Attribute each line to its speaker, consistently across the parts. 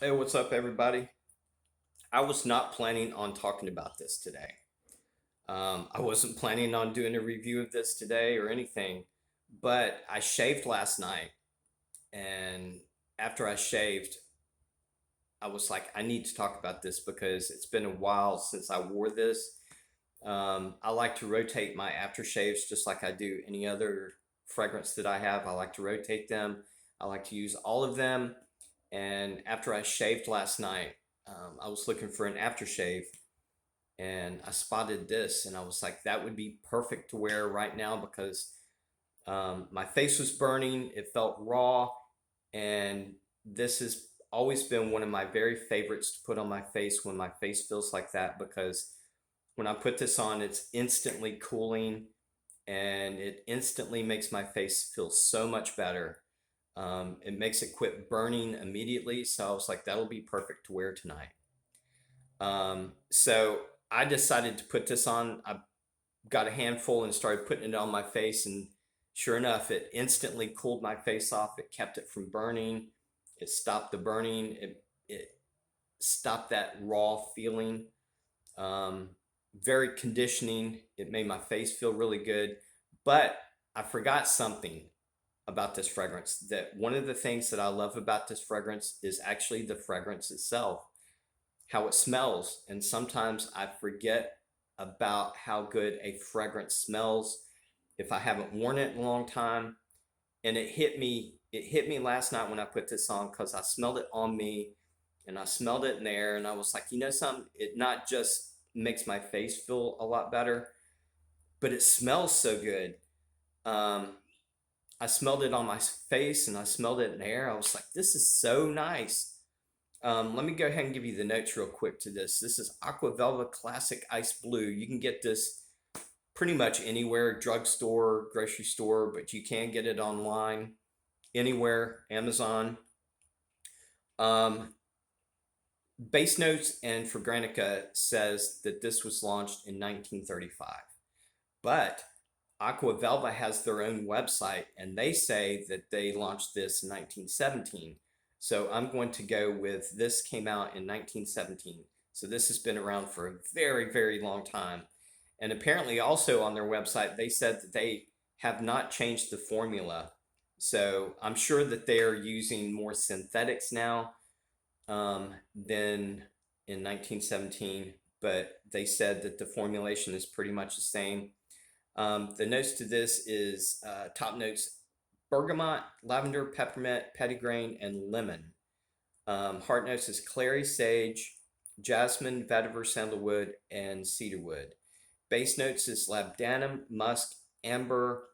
Speaker 1: Hey, what's up, everybody? I was not planning on talking about this today. I wasn't planning on doing a review of this today or anything, but I shaved last night, and after I shaved, I was like, I need to talk about this because it's been a while since I wore this. I like to rotate my aftershaves just like I do any other fragrance that I have. I like to rotate them. I like to use all of them. And after I shaved last night, I was looking for an aftershave and I spotted this and I was like, that would be perfect to wear right now because my face was burning. It felt raw. And this has always been one of my very favorites to put on my face when my face feels like that because when I put this on, it's instantly cooling and it instantly makes my face feel so much better. It makes it quit burning immediately. So I was like, that'll be perfect to wear tonight. So I decided to put this on. I got a handful and started putting it on my face. And sure enough, it instantly cooled my face off. It kept it from burning. It stopped the burning. It stopped that raw feeling. Um, Very conditioning. It made my face feel really good. But I forgot something about this fragrance, that one of the things that I love about this fragrance is actually the fragrance itself, how it smells. And sometimes I forget about how good a fragrance smells if I haven't worn it in a long time. And it hit me last night when I put this on because I smelled it on me and I smelled it in there and I was like, you know something, it not just makes my face feel a lot better, but it smells so good. Um, I smelled it on my face and I smelled it in the air. I was like, this is so nice. Let me go ahead and give you the notes real quick to this. This is Aqua Velva Classic Ice Blue. You can get this pretty much anywhere, drugstore, grocery store, but you can get it online, anywhere, Amazon. Um, Base Notes and Fragrantica says that this was launched in 1935, but Aqua Velva has their own website and they say that they launched this in 1917. So I'm going to go with this came out in 1917. So this has been around for a very, very long time. And apparently, also on their website, they said that they have not changed the formula. So I'm sure that they are using more synthetics now than in 1917, but they said that the formulation is pretty much the same. The notes to this is top notes: bergamot, lavender, peppermint, petitgrain, and lemon. Heart notes is clary, sage, jasmine, vetiver, sandalwood, and cedarwood. Base notes is labdanum, musk, amber,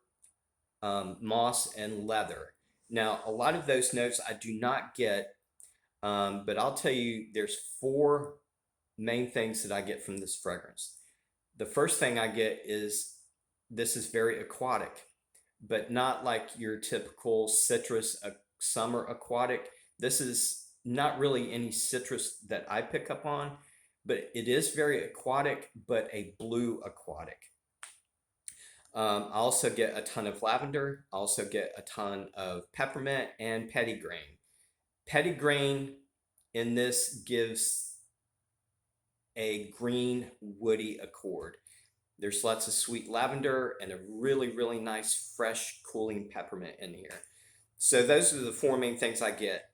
Speaker 1: moss, and leather. Now, a lot of those notes I do not get, but I'll tell you there's four main things that I get from this fragrance. The first thing I get is this is very aquatic, but not like your typical citrus summer aquatic. This is not really any citrus that I pick up on, but it is very aquatic, but a blue aquatic. I also get a ton of lavender. I also get a ton of peppermint and petitgrain. Petitgrain in this gives a green woody accord. There's lots of sweet lavender and a really, really nice, fresh, cooling peppermint in here. So those are the four main things I get.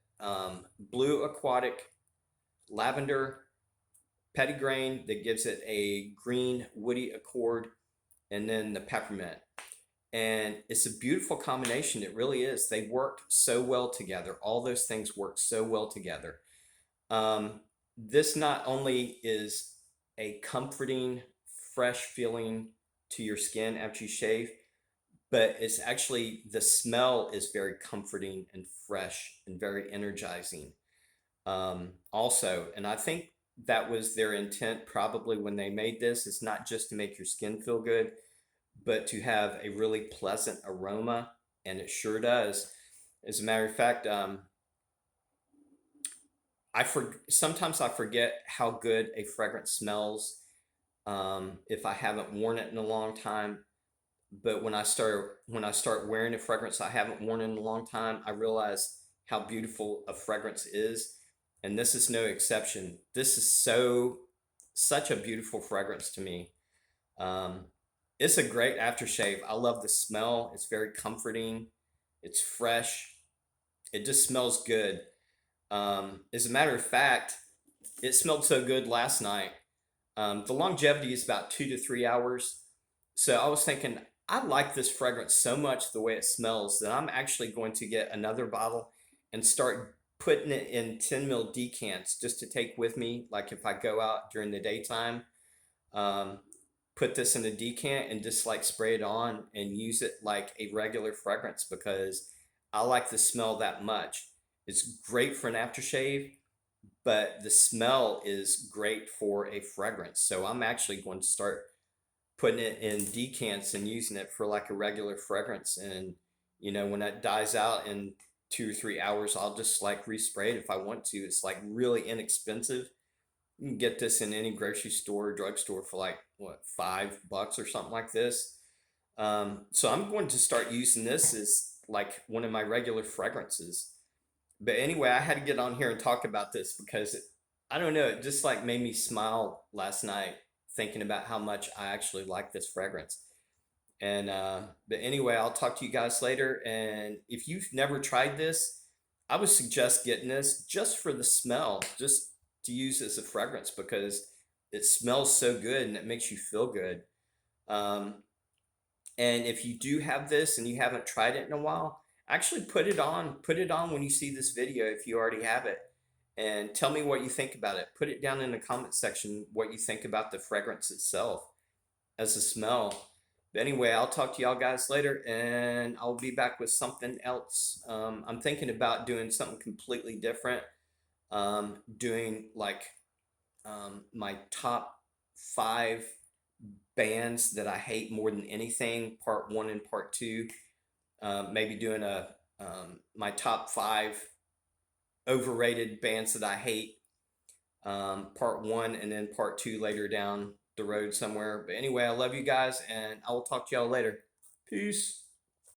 Speaker 1: Blue aquatic, lavender, petitgrain that gives it a green, woody accord, and then the peppermint. And it's a beautiful combination. It really is. They work so well together. All those things work so well together. This not only is a comforting, fresh feeling to your skin after you shave, but it's actually the smell is very comforting and fresh and very energizing. Also, and I think that was their intent probably when they made this. It's not just to make your skin feel good, but to have a really pleasant aroma, and it sure does. As a matter of fact, sometimes I forget how good a fragrance smells if I haven't worn it in a long time. But when I start wearing a fragrance I haven't worn in a long time, I realize how beautiful a fragrance is. and this is no exception. This is such a beautiful fragrance to me. Um, it's a great aftershave. I love the smell. It's very comforting. It's fresh. It just smells good. As a matter of fact, it smelled so good last night. The longevity is about 2 to 3 hours. So I was thinking, I like this fragrance so much the way it smells that I'm actually going to get another bottle and start putting it in 10 ml decants just to take with me. Like if I go out during the daytime, um, put this in a decant and just like spray it on and use it like a regular fragrance because I like the smell that much. It's great for an aftershave, but the smell is great for a fragrance. So I'm actually going to start putting it in decants and using it for like a regular fragrance. And when that dies out in 2 or 3 hours, I'll just like respray it if I want to. It's like really inexpensive. You can get this in any grocery store, drugstore for like what, $5 or something like this. So I'm going to start using this as like one of my regular fragrances. But anyway, I had to get on here and talk about this because I don't know, it just like made me smile last night thinking about how much I actually like this fragrance. And but anyway, I'll talk to you guys later. And if you've never tried this, I would suggest getting this just for the smell, just to use as a fragrance because it smells so good and it makes you feel good. Um, and if you do have this and you haven't tried it in a while, actually put it on. Put it on when you see this video if you already have it. And tell me what you think about it. Put it down in the comment section what you think about the fragrance itself as a smell. But anyway, I'll talk to y'all guys later and I'll be back with something else. I'm thinking about doing something completely different. Doing like my top 5 bands that I hate more than anything, part 1 and part 2. Maybe doing a my top 5 overrated bands that I hate, part 1 and then part 2 later down the road somewhere. But anyway, I love you guys and I will talk to y'all later. Peace.